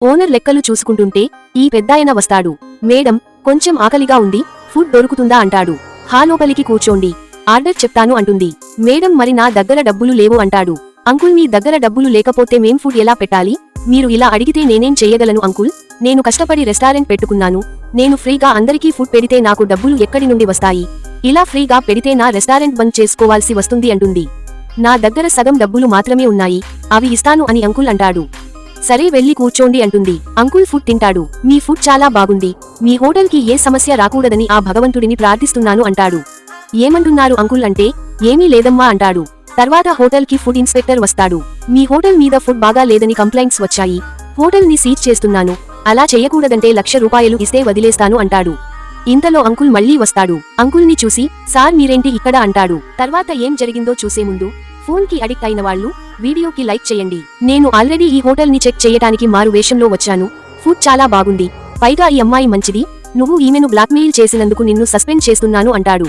Owner లెక్కలు చూసుకుంటుంటే ఈ పెద్దాయన వస్తాడు. మేడం, కొంచెం ఆకలిగా ఉంది, ఫుడ్ దొరుకుతుందా అంటాడు. లోపలికి కూర్చోండి, ఆర్డర్ చెప్తాను అంటుంది. మేడం, మరి నా దగ్గర డబ్బులు లేవు అంటాడు. అంకుల్, మీ దగ్గర డబ్బులు లేకపోతే మేం ఫుడ్ ఎలా పెట్టాలి? మీరు ఇలా అడిగితే నేనేం చెయ్యగలను అంకుల్? నేను కష్టపడి రెస్టారెంట్ పెట్టుకున్నాను. నేను ఫ్రీగా అందరికీ ఫుడ్ పెడితే నాకు డబ్బులు ఎక్కడి నుండి వస్తాయి? ఇలా ఫ్రీగా పెడితే నా రెస్టారెంట్ బంద్ చేసుకోవాల్సి వస్తుంది అంటుంది. నా దగ్గర సగం డబ్బులు మాత్రమే ఉన్నాయి, అవి ఇస్తాను అని అంకుల్ అంటాడు. సరే, వెళ్లి కూర్చోండి అంటుంది. అంకుల్ ఫుడ్ తింటాడు. మీ ఫుడ్ చాలా బాగుంది, మీ హోటల్కి ఏ సమస్య రాకూడదని ఆ భగవంతుడిని ప్రార్థిస్తున్నాను అంటాడు. ఏమంటున్నారు అంకుల్ అంటే, ఏమీ లేదమ్మా అంటాడు. తర్వాత హోటల్కి ఫుడ్ ఇన్స్పెక్టర్ వస్తాడు. మీ హోటల్ మీద ఫుడ్ బాగా లేదని కంప్లైంట్స్ వచ్చాయి, హోటల్ ని సీజ్ చేస్తున్నాను. అలా చెయ్యకూడదంటే ₹1,00,000 ఇస్తే వదిలేస్తాను అంటాడు. ఇంతలో అంకుల్ మళ్లీ వస్తాడు. అంకుల్ని చూసి, సార్ మీరేంటి ఇక్కడ అంటాడు. తర్వాత ఏం జరిగిందో చూసే ముందు ఫోన్ కి అడిక్ట్ అయిన వాళ్ళు వీడియోకి లైక్ చేయండి. నేను ఆల్రెడీ ఈ హోటల్ ని చెక్ చేయటానికి మారు వేషంలో వచ్చాను. ఫుడ్ చాలా బాగుంది, పైగా ఈ అమ్మాయి మంచిది. నువ్వు ఈమెను బ్లాక్మెయిల్ చేసినందుకు నిన్ను సస్పెండ్ చేస్తున్నాను అంటాడు.